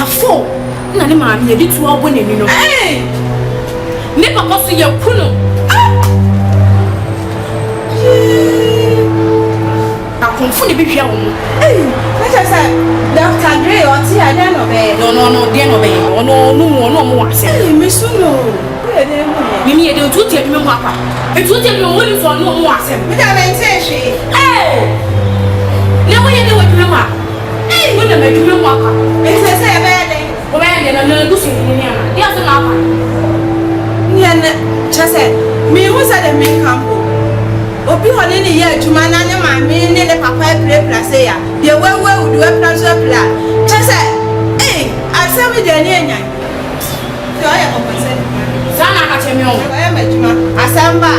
chapter 4 na ne maami ye di tu obo na ni no ne papa so ye kunu akonfu ne behwia wo Let's say Dr. Dre or Tia no be. No, dia no be. No mo ase. Me so no. Mimi e de otu tie me mo apa. Etu tie me mo ni so no mo ase. Me da me nse hwe. Ne wo ye de wo dwuma ma. Wo na me dwuma mo apa. Nse se be de. Wo be de na du so ni ana. Dia so na apa. Ni na chase. Me wo sa de me kampo. Obi hone ni ye adwuma na ne maame ne ne papa play say ya de wewe udu we plan so plan chese asem de ni enya so ya ko pese sana ka chemi on ya ma adwuma asamba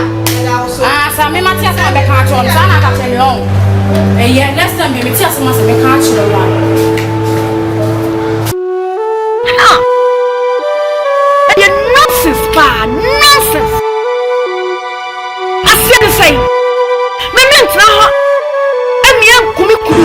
na so sa me mati asem be ka cho sana ka chemi on ye next time me ti asem asem be ka cho wa you nonsense pa nonsense asia say Tra Emia kumikuru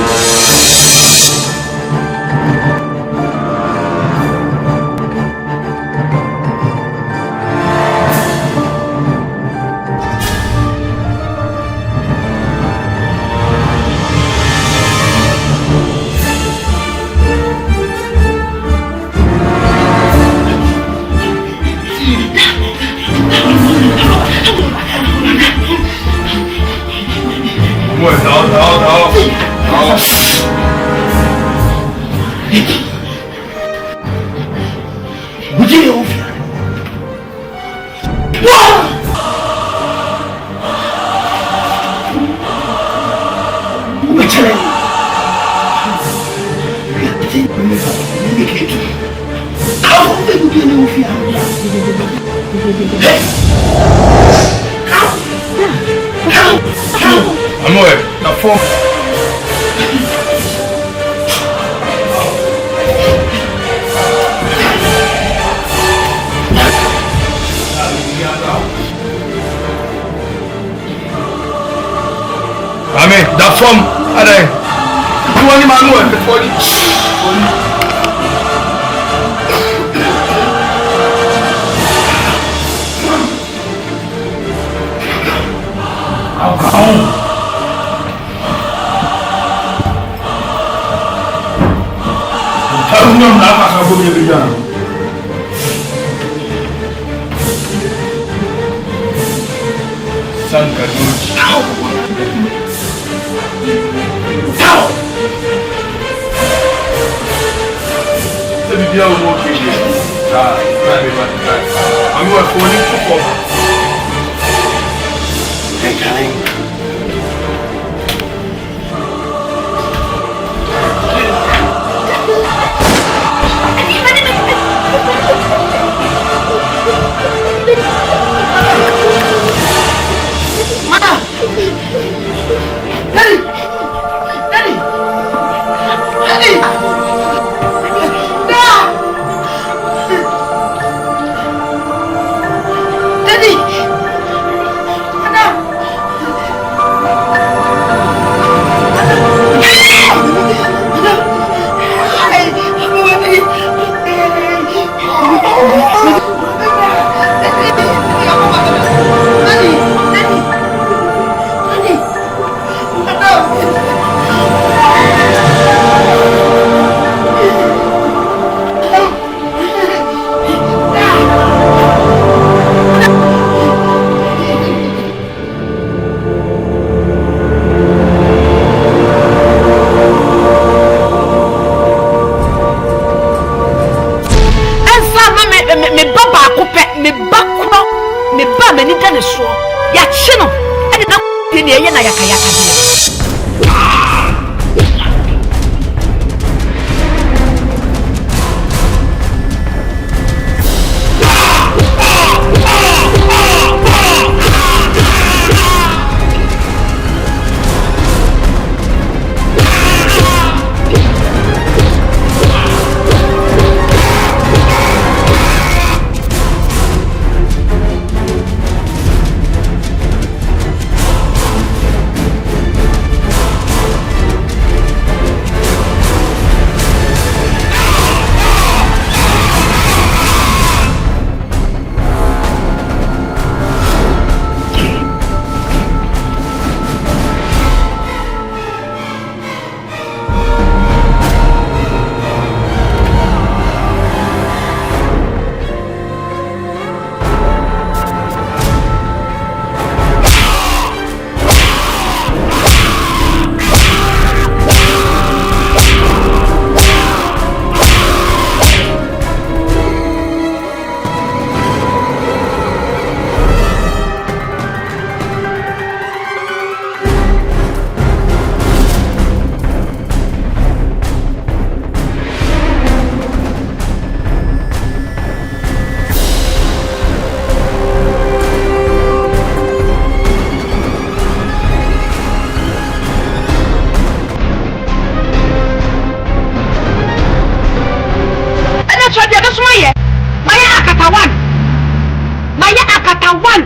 maya akatawan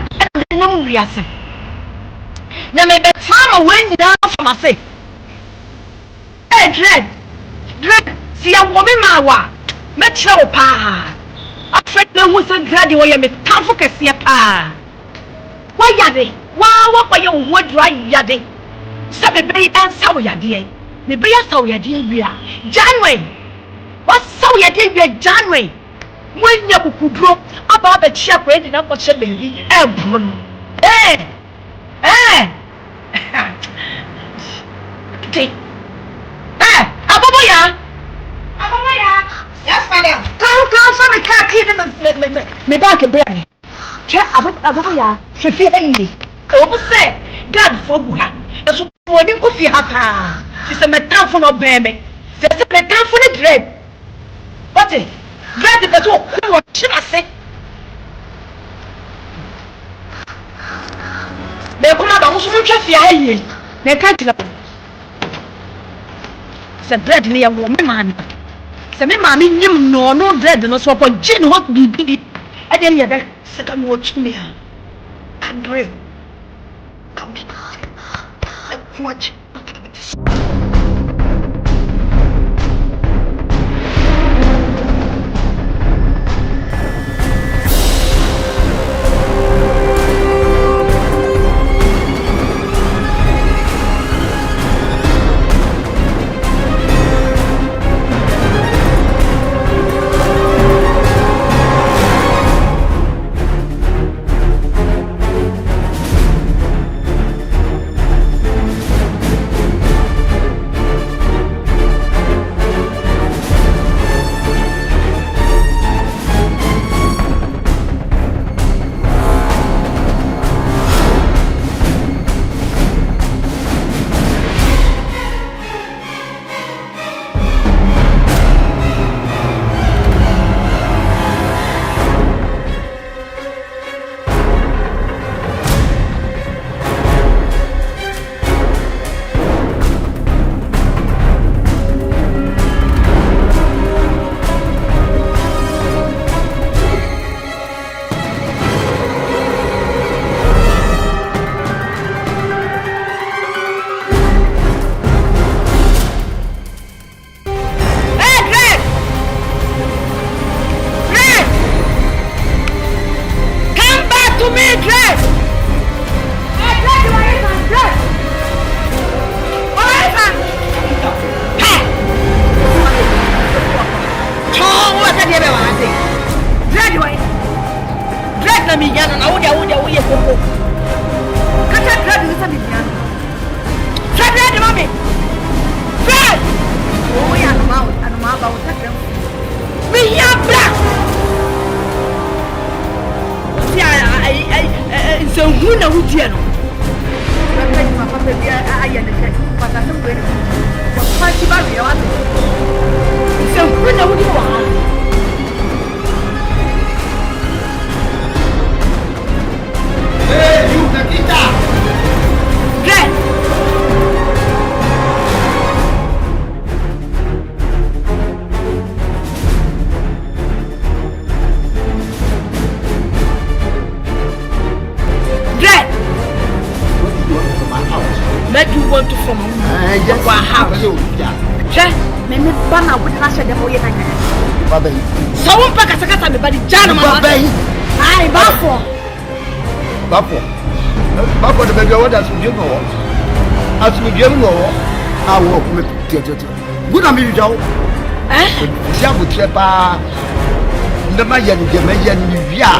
no wiase na me betama when na from say dread si awo me mawa me tro pa afet na hu se dread wo ye me tafo kese pa wa yade wa kwa ye wo dra yade sabe be answer yade me be answer yade bia January what saw yade bia January when you kudro about the check ready na ko che be ebro Aboboya. Yes, madam. Come, sorry, can't keep me back and bring. Check Aboboya. She feel angry. Obo say, God for Buha. So for the coffee haka. She said, my time for no baby. She said, my time for the dread. What is? Dread is what should I say? Me kuma ba musu mun twa fia ayi. Me ka tila. Se dread ni ya wo me maami. Se me maami nyim no dread no so po gin hot bibi. E dey ya da se ka no tumi ha. Andre. Come. Watch. Bafo the baby what as we do know. As we do know, I walk with theater. Good am you jaw. Jabu trepa. Ndama yan via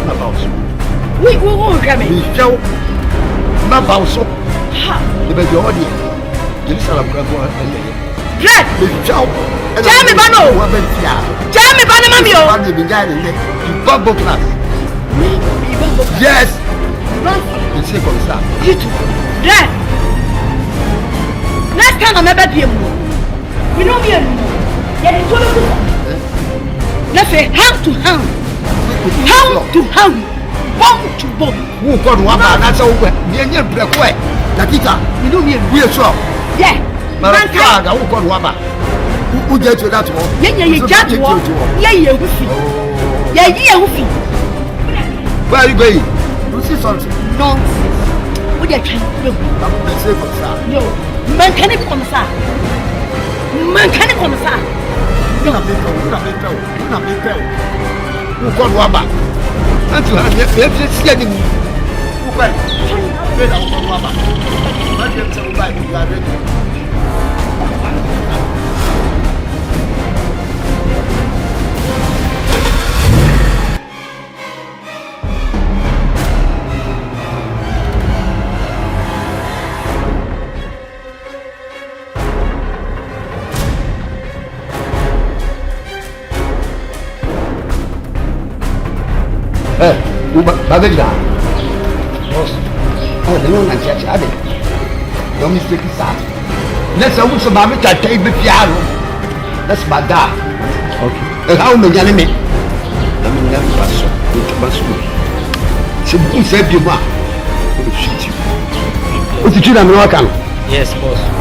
about so. We go come. Jaw. Ma bauso. Ha. The baby odi. Jerusalem grabo and Dread. Jaw. Jammy bano. Jammy bano mami o. One be guy in the bubble class. Yes. You see comme ça. You too. Dread. Next time I'm ever be a move. You know me anymore. Yeah, it's all good. Let's say hand to hand. Hand to hand. Bomb to bomb. Who got one man? That's all. You're break away. Nakita. You know me anymore. We are sure. Yeah. Man, who got one man? Who get you that one? Yeah, you got one. Yeah, you will see. Yeah, you will see. Where are you going? You see something? Nonsense. What are you trying to do? I'm safe from sir. Yo, man can it come, sir? Man can it come, sir? You not make out. You call Waba. And to have you see any who buy. Then I'll call Waba. I can tell you by you are ready. Bagajna. Boss. Oh, they don't answer. Don't mistake it, sir. Let's have some mammy to take the piano. That's my dad. Okay. And how many enemy? I mean, never pass up. She said you ma. Shoot you. What did you know? Yes, boss.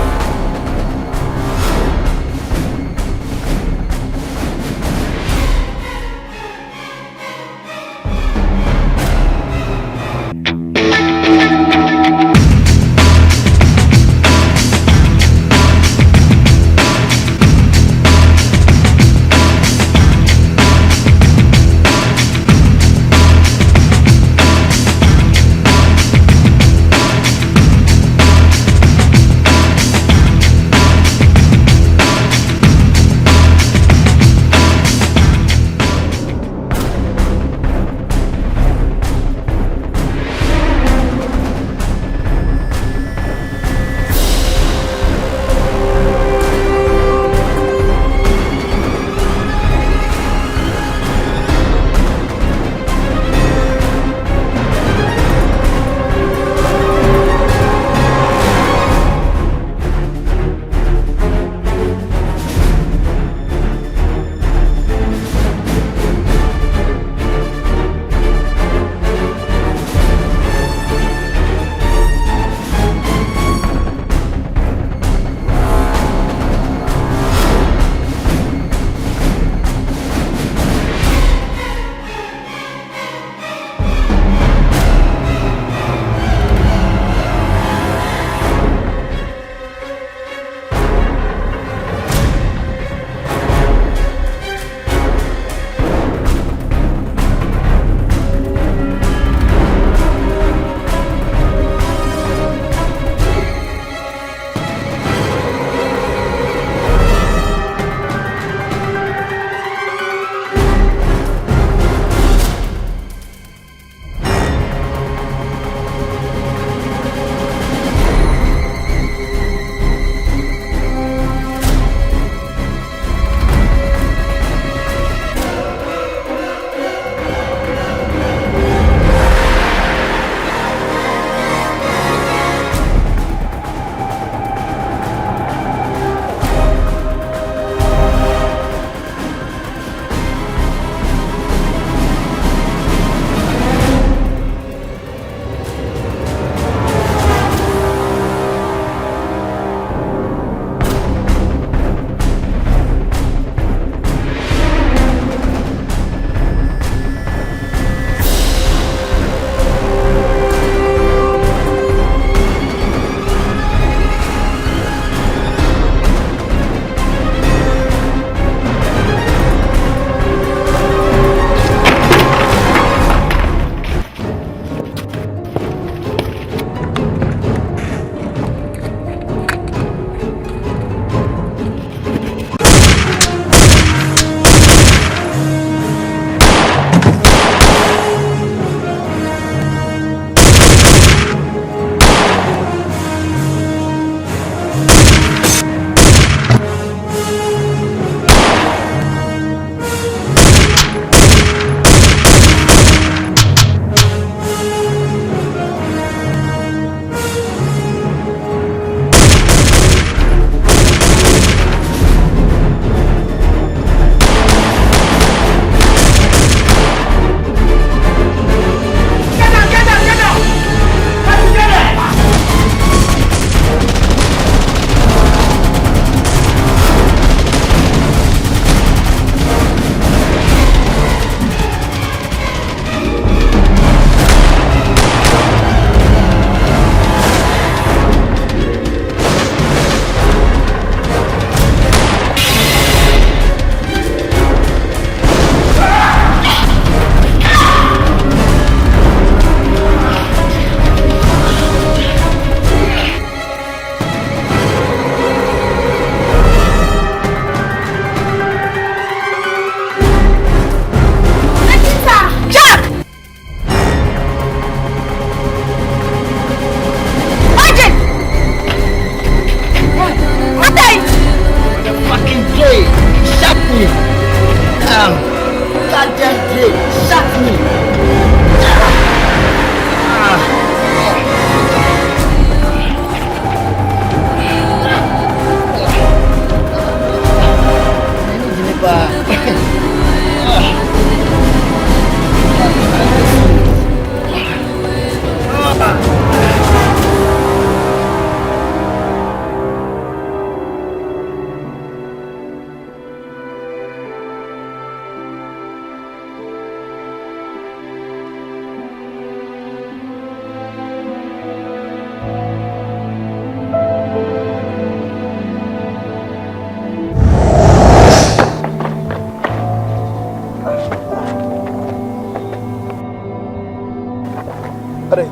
Are.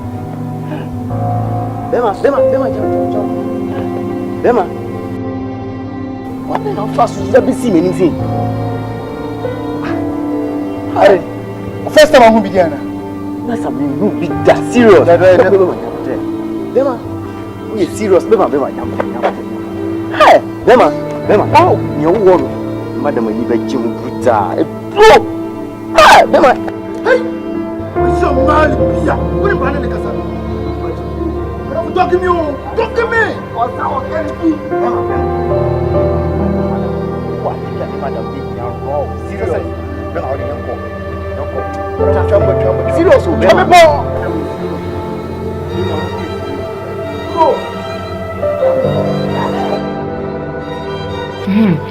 Bema, jam. Bema. What the fast you never see me anything. Are. First time I'm begin na. Na some you big that serious. Bema. We serious, Bema jam. Hey, Bema. Oh, you want Madam you be jim bruta. Bro. Hey, Bema. Hey. We so mal pia. What the man na kasa. Talk to me. Or now can you? What is that Madam big now? Seriously. Bema how you go. Serious. Bema.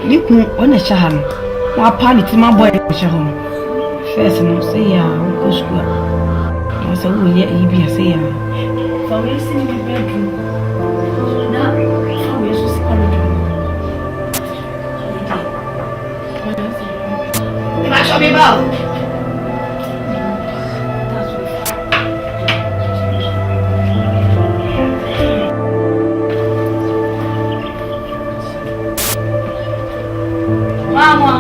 Niku on a shahan. My party, my boy, shahan. First, no say, go school. I said, oh, yeah, you be a sayer. For we see in the bedroom. Now, we are just corridor. I shall be about. Mama.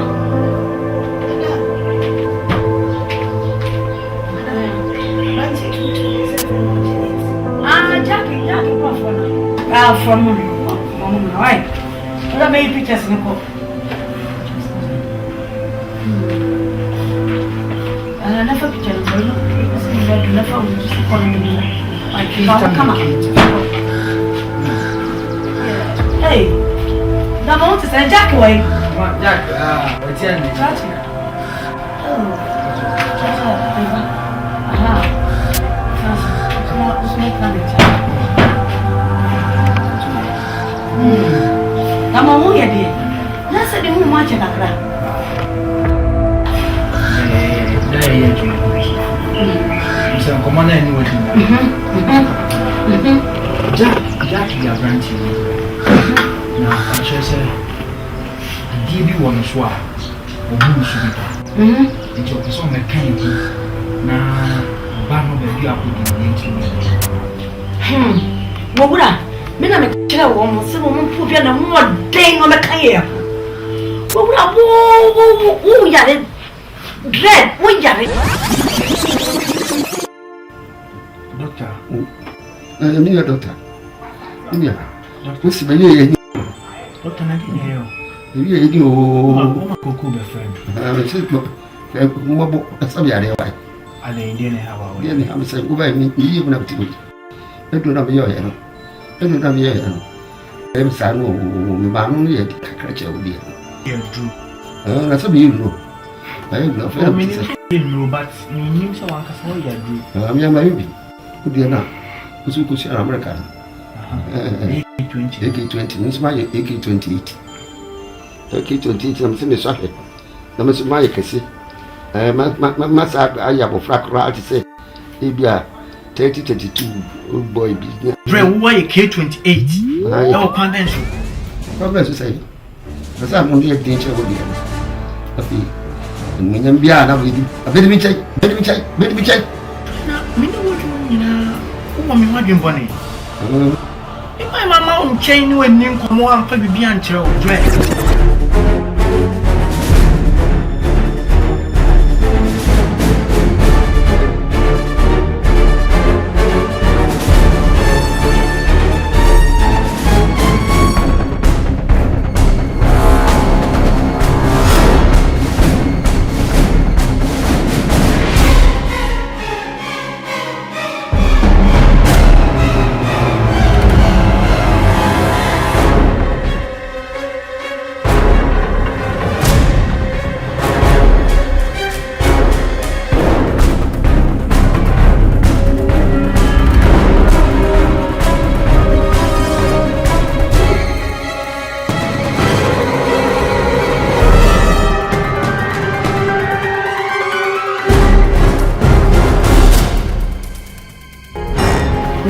Jackie, from Mama, right? What are many pictures in the book? And I never picture of you. I never just calling me. Come on. Hey, the mountain is a Jackie way. Jack, what's your name? I'm a woman, dear. That's the woman watching a crowd. So, come on, anyway. Jack, you are granting. Now, I shall say, give you one swap or who should be. It's your son mechanic. Now, Bano, baby, I put in the What would I? Mina me tell woman, some woman put in a more dang on the career. What would I? Oh, yeah, dread, what yeah. Doctor, Doctor. What's the baby? Doctor, I didn't hear. You Oh, Coco, my friend. I'm sorry, I didn't have our way. I'm saying, go by me, you will have to do it. I do not be your hero. I do not be a hero. I'm sad, Mamma, yet, catch your dear. You're true. That's a beautiful. I have no feeling, but you so I can say you're true. I'm young, baby. Good dear now. Who's who could share America? AK20, Miss my AK28. AK28, I'm saying, sorry. The Miss Maya can see. Massa, I have a frack right to say, Ibia 3032, old boy business. Friend, why a K28? No convention. What to say? As I'm only a danger with you. Happy. And when I'm beyond, I will do a bit of me check. Me know what you mean. Who am I doing, Bonnie? If my mamma chain when you come on, probably be until dress.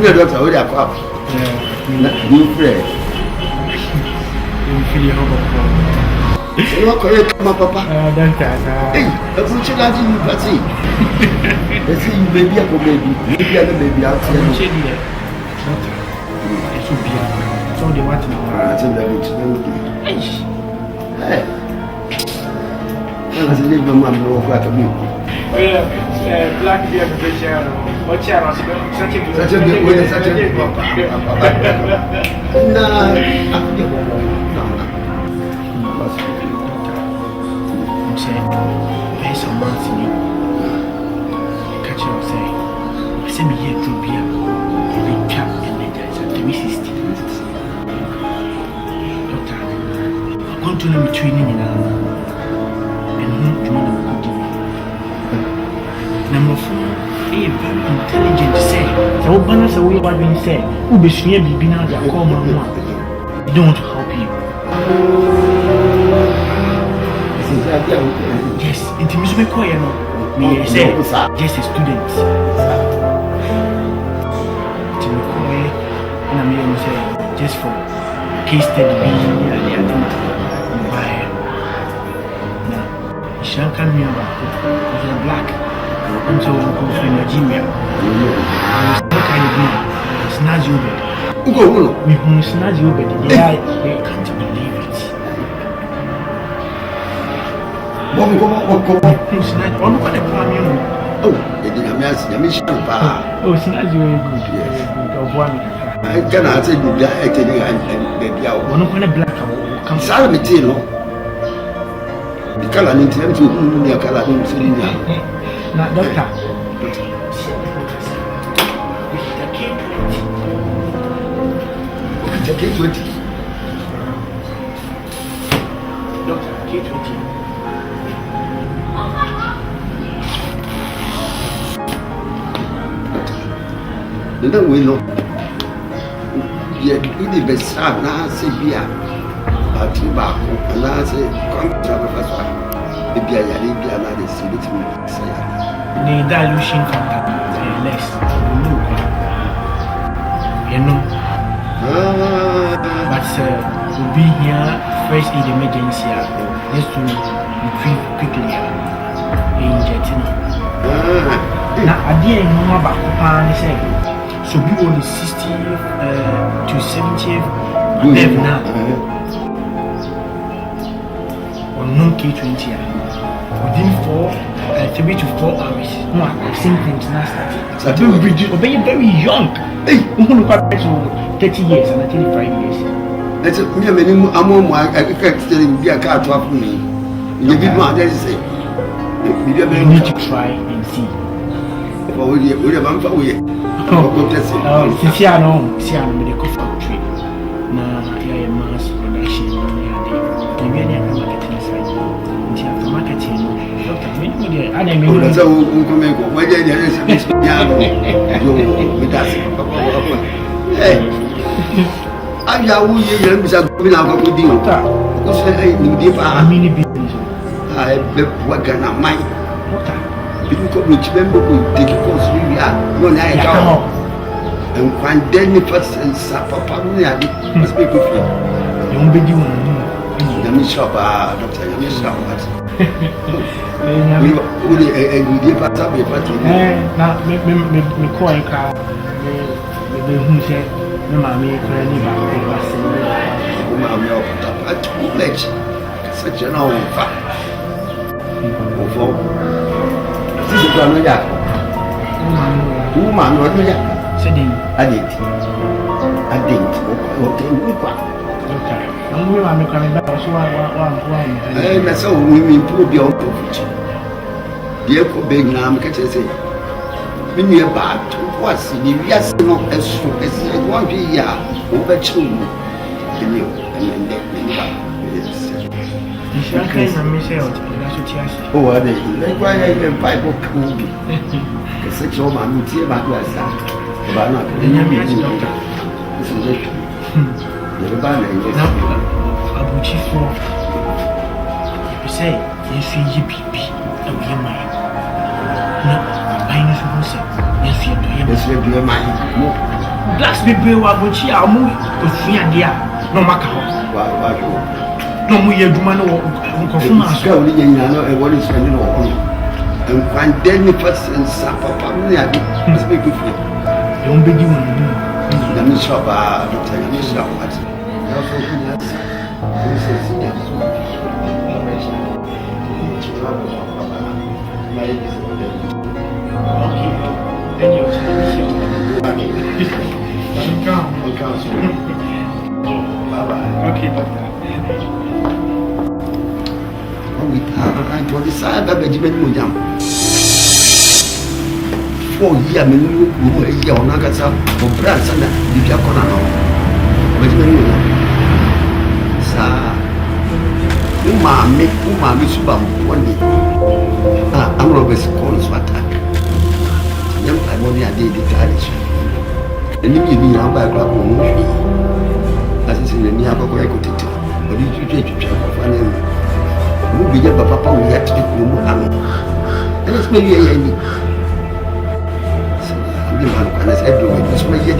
Doctor, what are you? New friend. You feel your You are correct, my papa. Don't try. Hey, the future that you see. see you baby a baby out here. It's so big. So they want to know. I said that it's no good. Hey. I said, leave my mom know what to do. Black beer professional. What channel? Such a good way, such a good I'm saying, based on months in you, catch up saying, send me here to be a big cap and then there's a 360. Doctor, I'm going to let me train you now. And who do you want to do? Number 4, a very intelligent say. So, balance away what we say. Who be sure be now that call my mom. They don't want to help you. Yes, intimacy me call you know. Me say just a student. To me call you, and I mean say just for case study. Yeah, buy. Now, she can't come here because you're black. I'm so from Nigeria. What can you do? Snatch your bed. We who snatch your bed. They can't believe it. What snatch? What the plan? Oh, they didn't ask the mission. Oh, snatch your good. Yes. Of one. I cannot say you die and baby out. One of the black comes out of it. The color in terms of the color in now, doctor. The K20. Doctor, K20. No, we know. Yet, we the best now, say, beer. But tobacco, and I say, come travel as well. The beer, the city to say. The dilution factor is less. You know. But to be here, first aid emergency, just to retrieve quickly. Injecting. Now, I didn't know about Copan. So we on the 60th to 70th level now. On non K20. Within 3 to 4 hours, no, I've seen things now start. So being very young. Hey, who look at 30 years and 35 years. That's a minimum. I'm on my telling me a car to me. You did not say. You need to try and see. Oh, we have a way. Oh, since you know, see, I'm in the coffee tree. Now, I am mass production. The really marketing side. Into marketing. I don't mean that's how we come in. Why did you say this? Hey, I know you are going out with you. I mean, business. I what can I mind? Because which member will take a course we are no night out. And when then the first and Papa must be good. You won't be doing Yami shop, Doctor Yami shop. We did pass up a party. Now, me call a car. Who said, no, mammy, clearly, but too much. Such an old fact. This is one of that. Woman, what do you say? I didn't. Okay. I'm coming back. And so we improve your profit. Dear Cobain, I'm catching say. When you're bad, what's the yes, not as strong as 1 year over 2. And then oh, are they? Why are you Bible movie? The sexual man who tear back was that. But not the young doctor. This is it. The banner is Abuchi for. You say, yes, you GPP, and we are mine. No, I know who said, yes, you are mine. Blacks people were Abuchi, I'll move to 3 and dear, no matter how. No, we are doing no confirmation. I want to spend it all. And then the person, some papa, must be good for you. Don't be doing Let me shop, let me shop. We have to decide that Benjamin Mujam. 4 years, we are on Agasa, or Brass, and the Jacono. Benjamin Mujam. Sir, Umami Subam, 1 day. I'm always calling Swata. Young Pimonia did the carriage. And you mean now by Club as is in the Niago Equity. But you take to check of an enemy. Who be your papa we had to do Muhammad. And it's maybe a year. So, I'm as I do it, it's my year.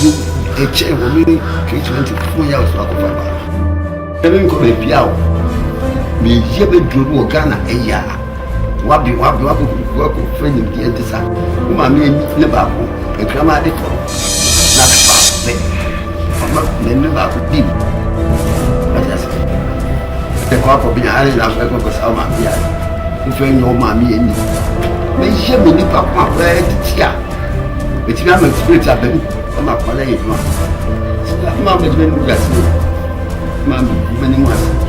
Maybe a chair for me, K20 4 years of Papa. Never come a piao. Me, Jebbe Drew Ghana a year. Wabi work with friend in the Antissa. Whom I mean, never a grammar default. Not fast, never could be. The crop of the island of Echo Sama, if you know mammy and me. May she be nipped up my bread, tia. But you have a spirit of them from my colleague. Mamma is very good. Mammy, many months.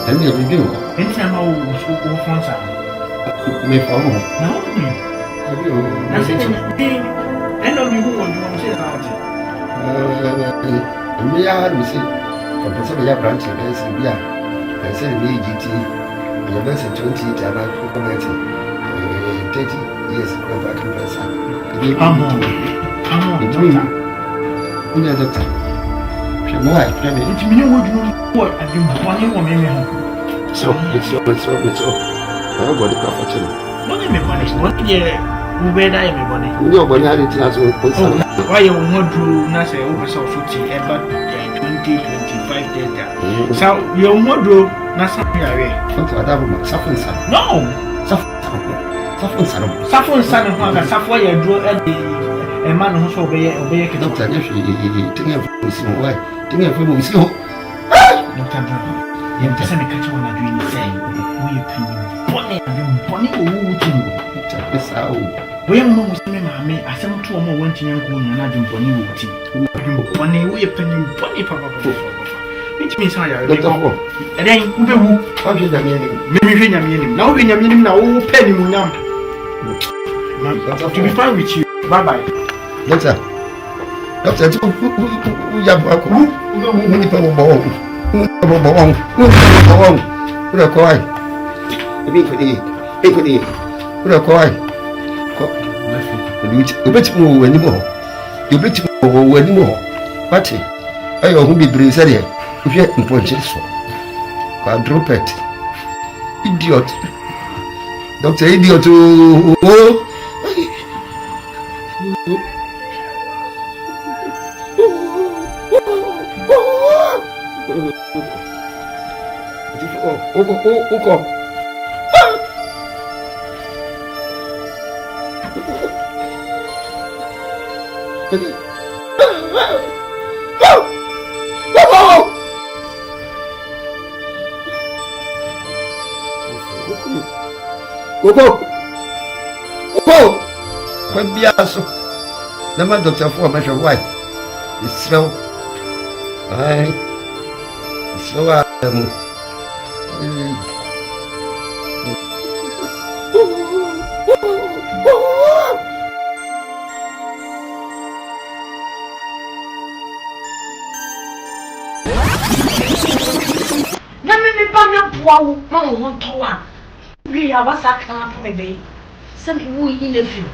And you do. Anytime I will phone Me follow. No, I said, I know you want to say about it. Me, I had to see. Professor, we are branching. I said, me, GT. You're best 20 years. I'm 30 years. Go back to Professor. I'm doing. Doctor. It's me who do what I've been planning on me. So, it's all. I'm going to go for you. What do you mean, money? What do you wear? I am money. Nobody had it as well. Why you want to not say over so 50 about 20, 25 data? So, you're more do not something I read. Suffering son. No, Suffering son. Suffering son of Mother, suffer your draw at the man who's obey a doctor. If you think of way, think of him with you. Doctor, you have to send a catch on a dream saying, we are Bonnie who to Miss Owl. We are most men, I sent 2 more 1 young woman and I didn't Bonnie who Bonnie, we are penning Bonnie Papa. Which means I are and then who maybe now we are meaning now penny munam. To be fine with you. Bye bye. Doctor, who have many people born. Who are quiet? Equity. Who are quiet? You bet more anymore. You bet more anymore. What? I won't be brave, said it. If you're important, quadruped. Idiot. Doctor, idiot. Oh. Oh. Go. When Biaso, the man doctor for my wife. It's slow. So wow, Mamma won't talk. We have a sack for me. Some people in the view.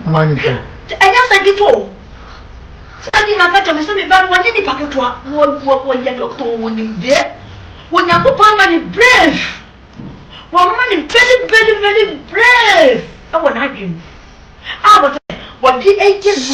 Money. I just like it all. Standing my fat on the bad one in the pocket. What you doctor when you there? When you go on money brave. One money very brave. I want to have him. I was what the 8 years.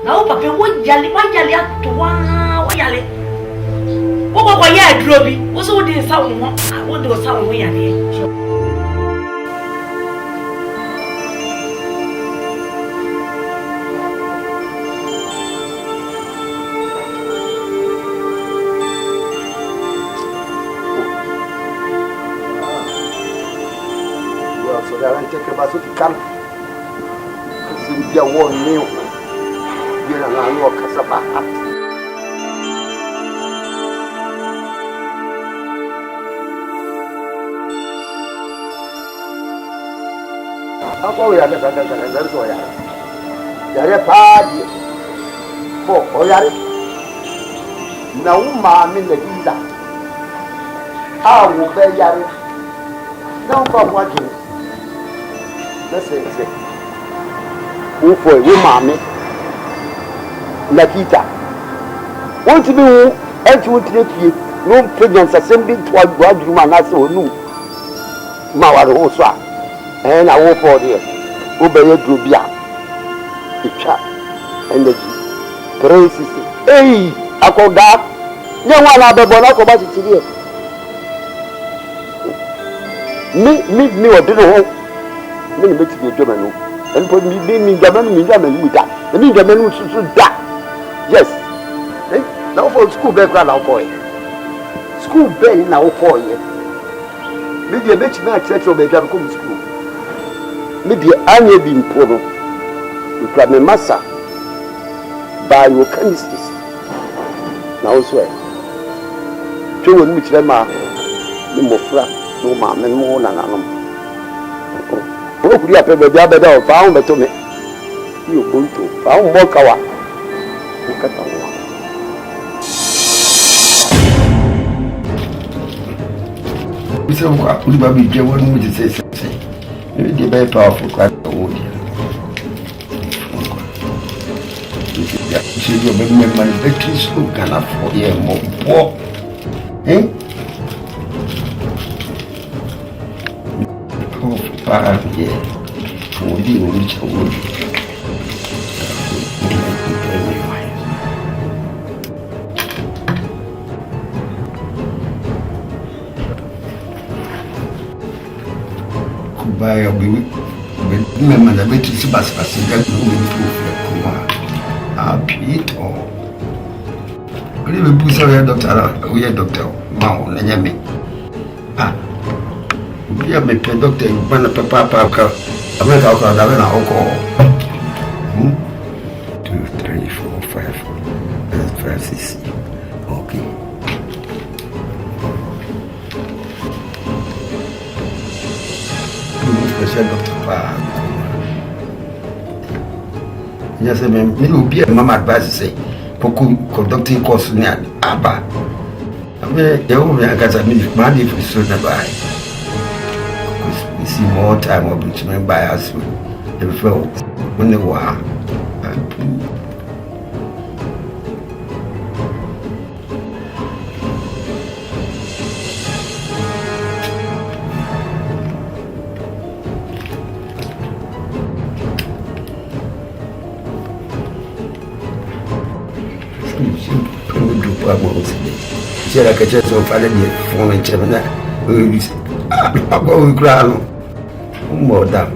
Now, Papa, what yelling to one yelling? What were you dropping? What's all this sound? I want to go sound way Well, so that I take about to come. You won't know. You're not walk as a back. How are you? That's why I am a party for Oyari. Now, mamma, in the visa. I will be Yari. Now, from watching. Let's say. Who for you, mammy? Nakita. Want to be who? And you would take you. No pregnant assembly to a graduate man as so new. Mawar Hosa. And I will for this. Obey Drubia. Icha. Energy. Tracy. Hey, I call that. No one other Bonaco about it today. Me, or didn't me make you a German. And put me being German with that. The German should die. Yes. Now for school background now boy. School bell now for you. Maybe a bitch man church or baby come school. Maybe I may be in Poro. You can be massa by your canisters. Now swear. Two which them are no more flat, no man, and more than an Who could have a better found to me? You go to found more cover. Look at that. We say, we will be given with the say, maybe the very powerful quite old. See, you make me manufacturers who can afford you more poor. Eh? Yeah, for you, which I would. Goodbye, I'll be with remember the better Sebastian that will be proof. Or we will push our doctor, we are Doctor Mao, and Yami. We are making doctor, one of Papa, America, I'll 2, 3, 4, 5, 5, 6. Okay. Special doctor. Yes, I mean, me will be a mama advice say, conducting course near Abba. I mean, the only I got a minute money for so nearby. We see more time of which men by us the felt when they were. She like a chest of falling for a chairman. I'm going to cry more down.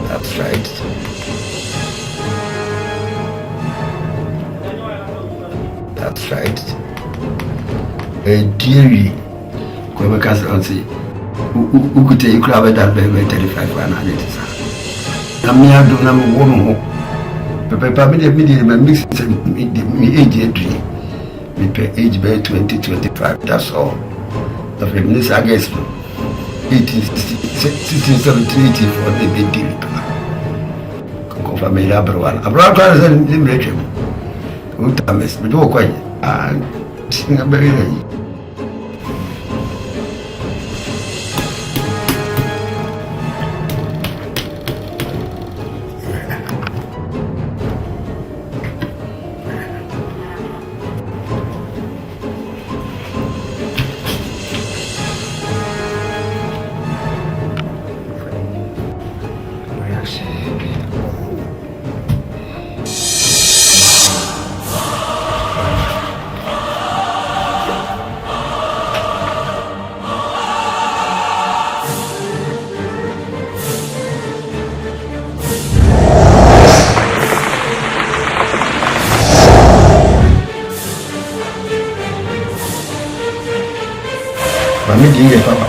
That's right. That's right. Dearie, come back and say, who could take you crab that by 35 and I did. I'm near to number one. Papa made a medium and mix me age dream. We pay age by 2025. That's all. The feminist, I guess, 1670 for the big deal. Confirm me, Abraham. Abraham is in liberation. Utamis, but no quiet. And sing a very making a papa.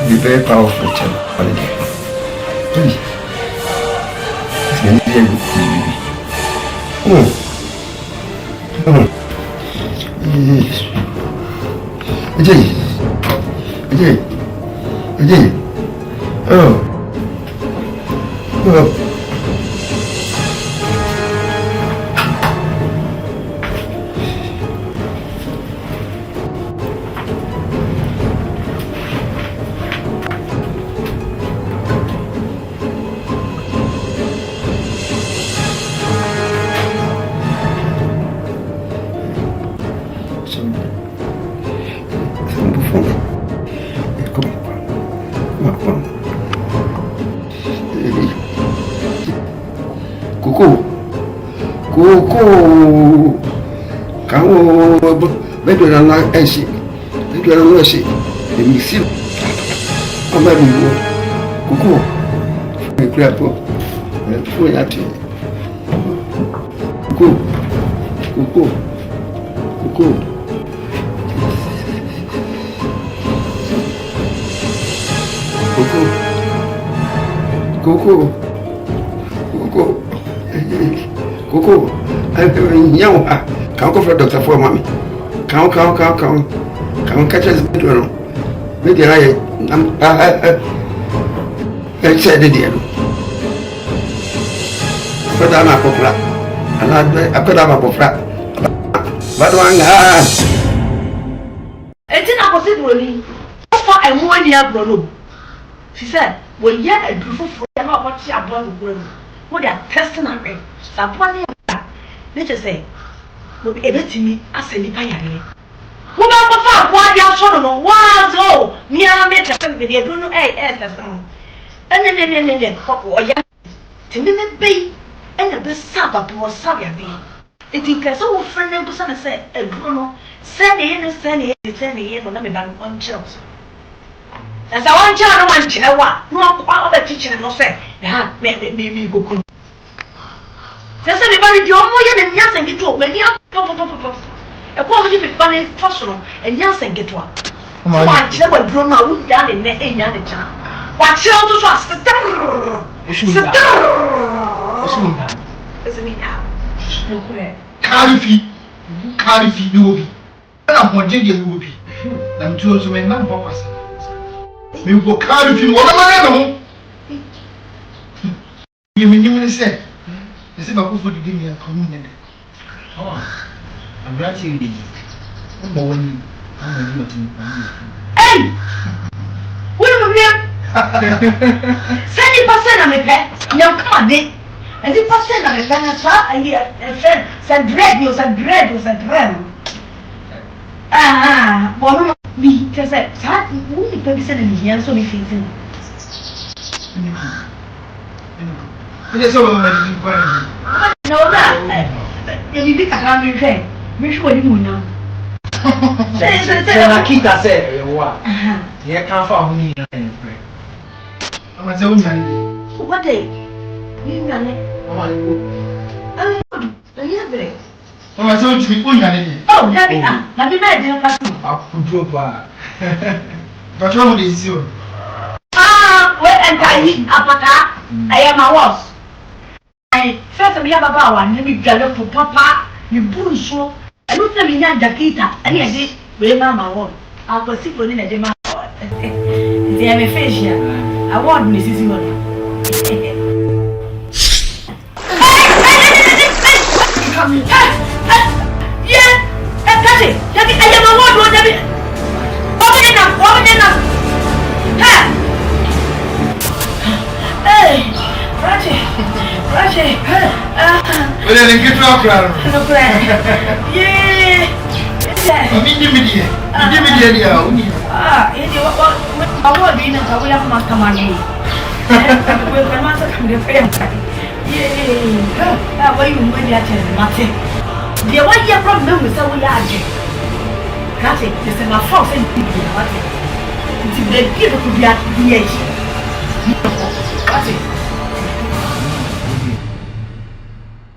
Be very powerful, holiday. Please. It's going to be a good baby. Ajay. Oh. Coco, Kao, better than I see. Better than I see. The missile. I'm not even Coco. The crap. For that. Coco. Coco, I'm young. Can't go for Dr. For mommy. Can't catch us. Maybe I said it. But I'm a popular. And I could have a popular. But one, it's in a possibility. So far, and 1 year, Bruno. She said, well, yeah, a beautiful for what she had done with what they are testing on me. Somebody, let's just say, will be able to me as a nipayare. Who don't prefer what you are showing on was oh, me and I made a video, don't know, and then, to me, be, and the Sabbath was sorry. It is so friendly to say, Bruno, send it, let me back one child. As I want child, no other teacher, no say, maybe go. There's everybody, you're more than yes and get to when you are a quality with funny personal and yes and get one. Why, never grown out down in the young child. What child to trust the door? Isn't it now? Carry fee, no be. I'm one day you will be. I'm two of my man, Papa. We will carry fee, what am I? You mean you say? Is it about food to give me a community? Oh, I'm glad you did. Hey! What are you? 70% of my pet, no, come on, Dick. And 10% of my pet, I hear a friend said bread, you said bread, was a bread. One of me just said, who is the person in here? So we think. It is all No, that you think I can't be fair. Which one you know? Kita said, what? Yeah, can't find me. I'm a zone. What day? You know it. I'm a zone to be put on it. Oh, let me read I'll put but what is you? Wait and I am a was. I first we have about one, let me gather for papa, you bush so. I don't tell me that Jakita, and I did with Mamma won. I'll proceed for dinner. They have a face here. I want Mrs. Yeah, that's it. I am a word. Open enough. Hey, Raji. Well, then get to our crowd. Yeah. I mean, give me the idea. I want to be in a couple of months. Come on, we'll come out of the frame. Yeah, what you mean? Nothing. The one year problem is so large. Nothing. This is my fault. It's the people to be at the age. What's it?